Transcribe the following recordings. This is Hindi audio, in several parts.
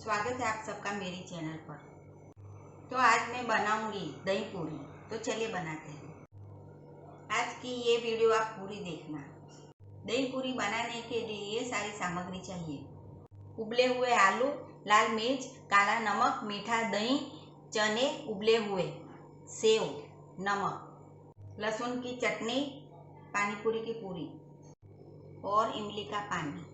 स्वागत है आप सबका मेरे चैनल पर। तो आज मैं बनाऊंगी दही पूरी। तो चलिए बनाते हैं। आज की ये वीडियो आप पूरी देखना। दही पूरी बनाने के लिए ये सारी सामग्री चाहिए। उबले हुए आलू, लाल मिर्च, काला नमक, मीठा दही, चने उबले हुए, सेव, नमक, लहसुन की चटनी, पानी पूरी की पूरी और इमली का पानी।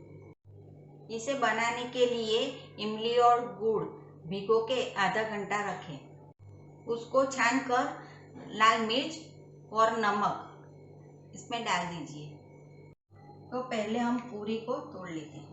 इसे बनाने के लिए इमली और गुड़ भिगो के आधा घंटा रखें। उसको छानकर लाल मिर्च और नमक इसमें डाल दीजिए। तो पहले हम पूरी को तोड़ लेते हैं।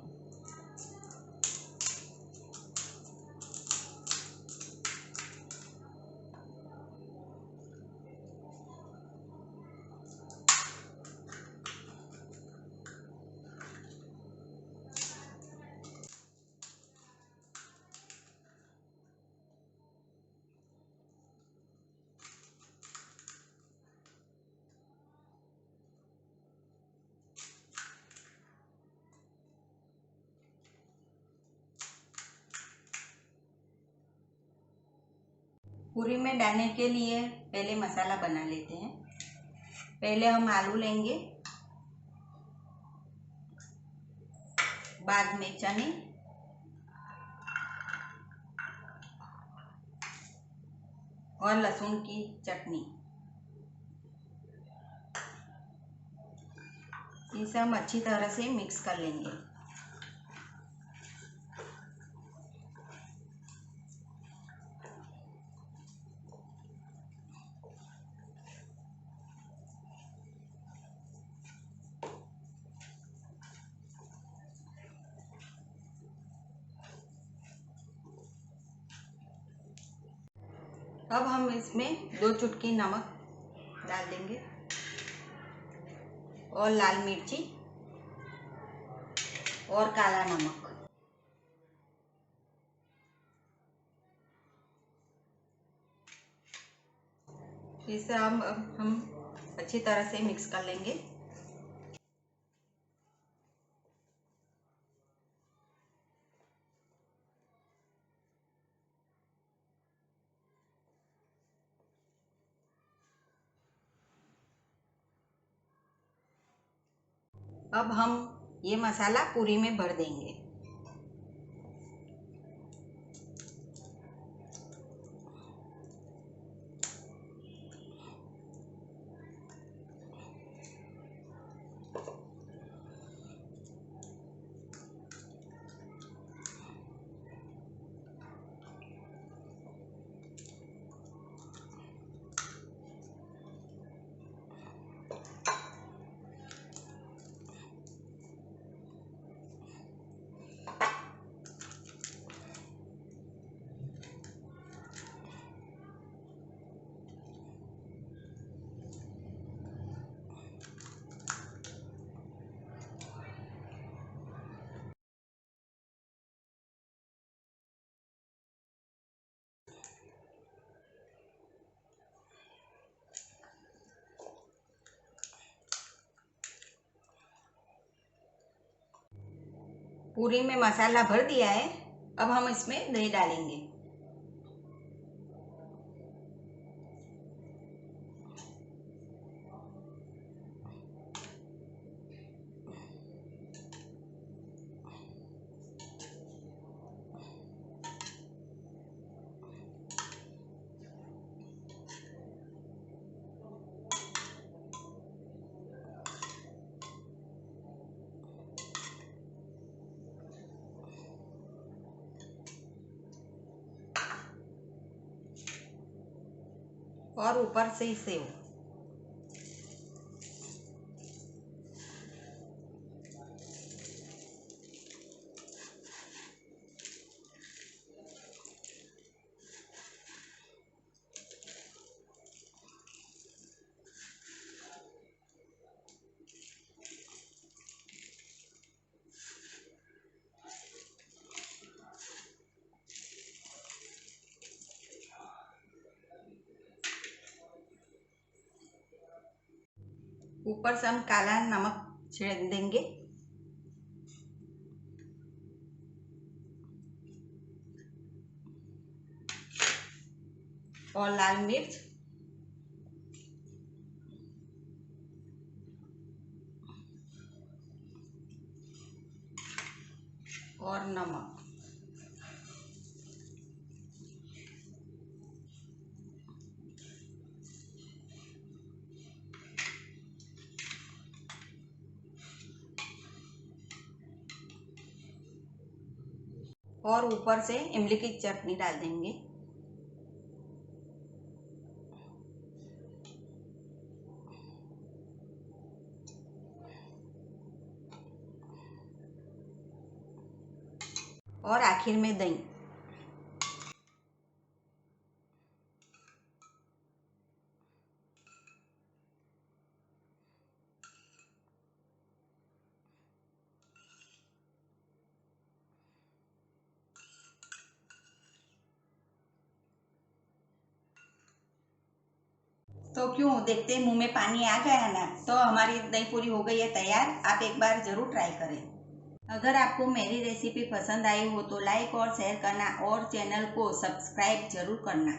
पूरी में डालने के लिए पहले मसाला बना लेते हैं। पहले हम आलू लेंगे, बाद में चने, और लहसुन की चटनी। इसे हम अच्छी तरह से मिक्स कर लेंगे। अब हम इसमें 2 चुटकी नमक डाल देंगे और लाल मिर्ची और काला नमक। इसे हम अच्छी तरह से मिक्स कर लेंगे। अब हम ये मसाला पूरी में भर देंगे। पूरी में मसाला भर दिया है। अब हम इसमें दही डालेंगे। और ऊपर से सेव। ऊपर से हम काला नमक छिड़क देंगे। और लाल मिर्च और नमक। और ऊपर से इमली की चटनी डाल देंगे। और आखिर में दही। तो क्यों देखते मुंह में पानी आ गया है ना। तो हमारी दही पूरी हो गई है तैयार। आप एक बार ज़रूर ट्राई करें। अगर आपको मेरी रेसिपी पसंद आई हो तो लाइक और शेयर करना और चैनल को सब्सक्राइब जरूर करना।